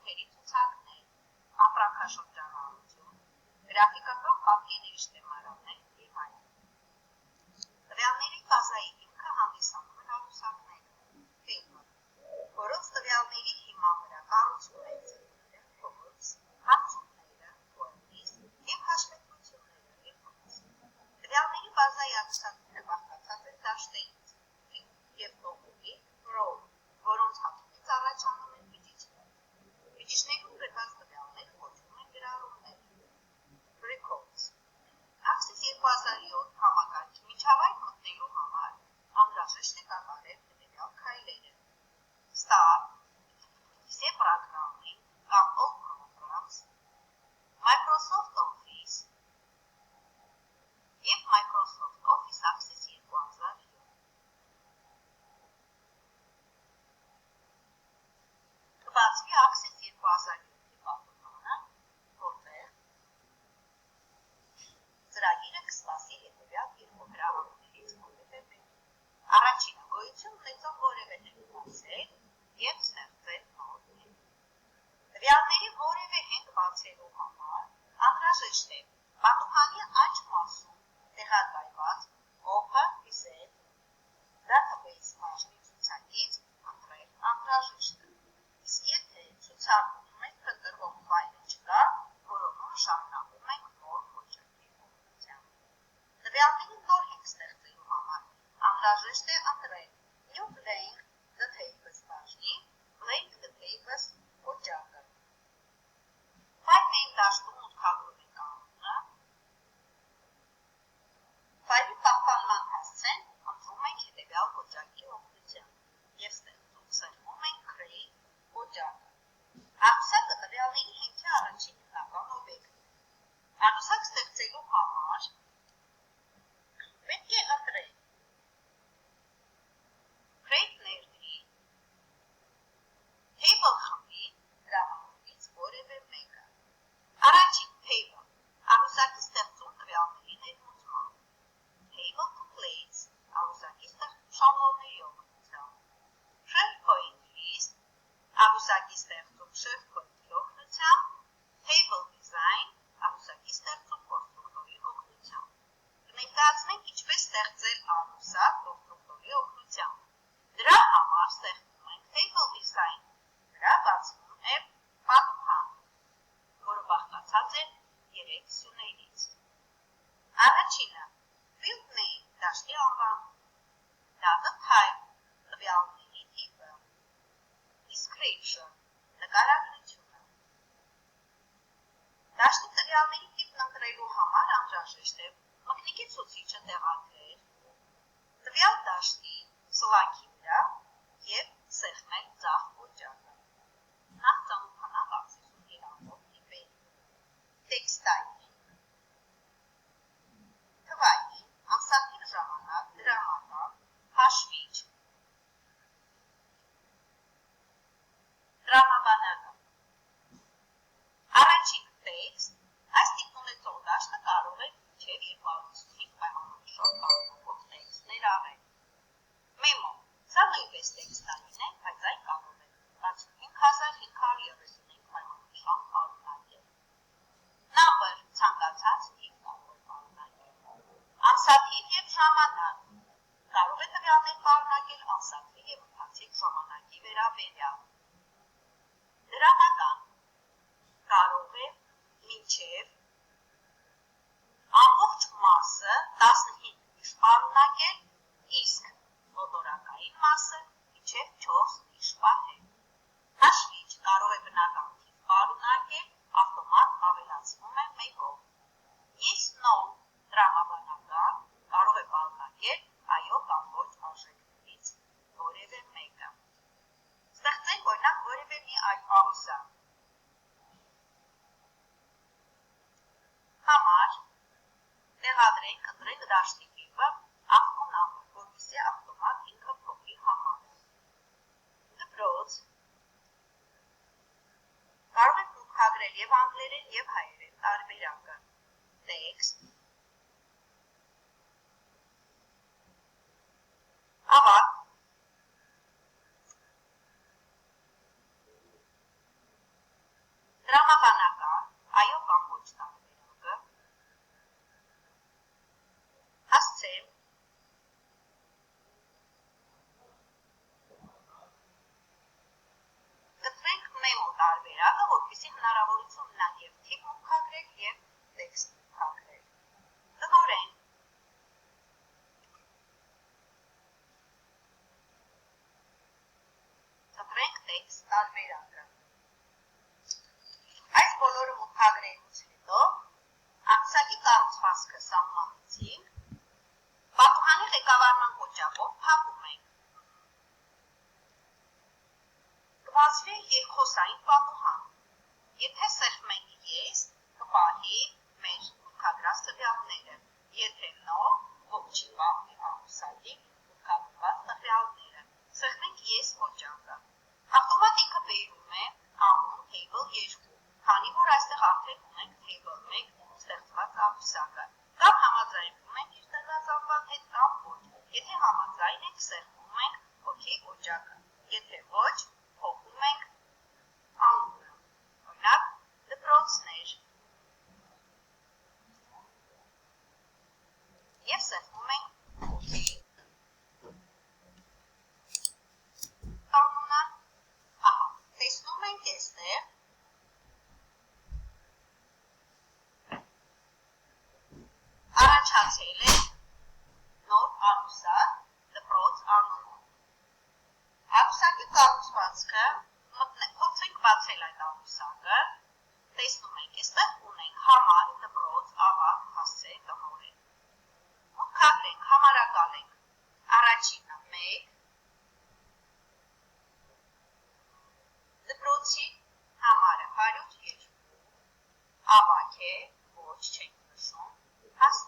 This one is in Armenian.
նյութերի ցուցակներ, ապրանքաշրջանառություն, գրաֆիկական պատկերների շտեմարաններ եւ այլն։ Տվյալների բազայի հիմքը հանդիսանում են աղյուսակները, ֆիլմը, որոնց տվյալների հիման վրա կառուցվում են ծրագրերը, փողոց, հարցումները, կորնիս եւ հաշվետվությունները եւ փողոց։ Տվյալների բազայի աղյուսակները բաղկացած են դաշտերից եւ տողերի, ռոլ, որոնց հատումից առաջանում են բջիջներ։ Բջիջներում գրված տվյալները կոչվում են գրառումներ, records։ Access 2007 համակարգի միջավայր մտնելու համար անհրաժեշտ է կատարել հետևյալ քայլերը. Start, Programming կամ All Programs, Microsoft Office եւ Microsoft Office Access 2007։ Կբացվի Access 2007-ի պատմանը, որտեղ ծրագիրը կսպասի հետևյալ երկու հրահանգներից որևէ մեկին։ Առաջինը գոյություն ունեցող որևէ հենք բացել եւ ստեղծել նոր հենք։ Տվյալների որևէ հենք բացելու համար անհրաժեշտ է պատուհանի աջ մասում տեղակայված Open Database բաժնի ցուցակից ընտրել անհրաժեշտը։ Իսկ եթե ցուցակում մեկ փնտրվող ֆայլը չկա, որոնումը շարունակում ենք նոր ոճակի ուղղությամբ։ Տվյալների նոր հենք ստեղծելու համար անհրաժեշտ է ընտրել New Blank Database բաժնի Blank Database ոճակը։ Ֆայլ name դաշտում մուտքագրում ենք անունը։ Ֆայլի պահպանման հասցեն ընտրում ենք հետևյալ ոճակի օգնությամբ եւ սեղմում ենք Create ոճակը։ Աղյուսակը տվյալների հենքի առաջին հիմնական օբյեկտն է։ Աղյուսակ ստեղծելու համար պետք է ընտրել Create ներդրի, Table խմբի հրամաններից որևէ մեկը։ Առաջին Table աղյուսակի ստեղծում տվյալների ներմուծման, Table Templates աղյուսակի շաբլոնների օգնությամբ, SharePoint List աղյուսակի ստեղծում SharePoint-ի օգնությամբ, Table Design աղյուսակի ստեղծում կոնստրուկտորի օգնությամբ։ Կներկայացնենք ինչպես ստեղծել աղյուսակ կոնստրուկտորի օգնությամբ։ Դրա համար ստեղծում ենք Table Design, դրա բացվում է պատուհան, որը բաղկացած է 3 սյուներից։ Առաջինը Field Name դաշտի անվանում, Data Type տվյալների տիպը, Description նկարագրությունը։ Դաշտի տվյալների տիպն ընտրելու համար անհրաժեշտ է մկնիկի ցուցիչը տեղադրել տվյալ դաշտի սլաքի վրա եւ սեղմել ձախ ոճակը։ Նախ ծանոթանանք access-ում իրավող տիպերի։ Text-typing, թվային, ամսաթիվ ժամանակ, դրամատակ, հաշվիչ, դրամաբանական։ Առաջին text, այս տիպն ունեցող դաշտը կարող է մինչև 255 պայմանավորող կազմող տեքստներ առել։ Memo, սա նույնպես տեքստային է, բայց այն կարող է 65535 պայմանավորող պարունակել։ Number, ցանկացած թիվ կարող է պարունակել։ Ամսաթիվ եւ ժամանակ, կարող է տվյալներ պարունակել ամսաթվի եւ ընթացիկ ժամանակի վերաբերյալ։ Դրամական, կարող է մինչև ամբողջ մասը 15 իշ պարունակել, իսկ մոտորակային մասը մինչև 4 իշ պահել։ Հաշվիչ կարող է բնական թիվ պարունակել, ավտոմատ ավելացվում է մեկով։ Yes, no, դրամաբանական կարող է պարունակել այո կամ ոչ արժեքներից որևէ մեկը։ Ստեղծենք օրինակ որևէ մի աղյուսակ։ Համար տեղադրենք ընտրենք դաշտի տիպը ավտոնոմ, որպեսզի ավտոմատ ինքը փոխի համարը։ Դպրոց կարող եք մուտքագրել եւ անգլերեն եւ հայերեն տարբերակը։ Text ավակ որպեսզի հնարավորություն ունենան և թիվ մուտքագրել և տեքստ մուտքագրել։ Տնօրեն Թփրենք տեքստ տարբերակը։ Այս բոլորը մուտքագրելուց հետո աղյուսակի կառուցվածքը սահմանեցինք, պատուհանի ղեկավարման կոճակով փակում ենք։ Կբացվի երկխոսային պատուհան։ Եթե սեղմենք ես, կպահի մեր մուտքագրած տվյալները, եթե նո, ոչ չի պահի աղյուսակի մուտքագրված տվյալները։ Սեղմենք ես կոճակը։ Ավտոմատիկը բերում է անուն table 2, քանի որ այստեղ արդեն ունենք table 1 ստեղծված աղյուսակը, կամ համաձայնվում ենք իր տրված անվան հետ կամ ոչ։ Եթե համաձայն ենք, սեղմում ենք OK կոճակը, եթե ոչ, փոխում ենք անունը, օրինակ դպրոցներ, և սեղմում ենք OK անունը, տեսնում ենք այստեղ առաջացել է նոր աղյուսակ դպրոց անունով։ Աղյուսակի կառուցվածքը փորձենք բացել այդ աղյուսակը, տեսնում ենք այստեղ ունենք համար, դպրոց, ավագ, հասցե, տնօրեն։ Մուտքագրենք, համարակալենք առաջինը 1, դպրոցի համարը 102, ավագ է, ոչ չենք նշում, հասցե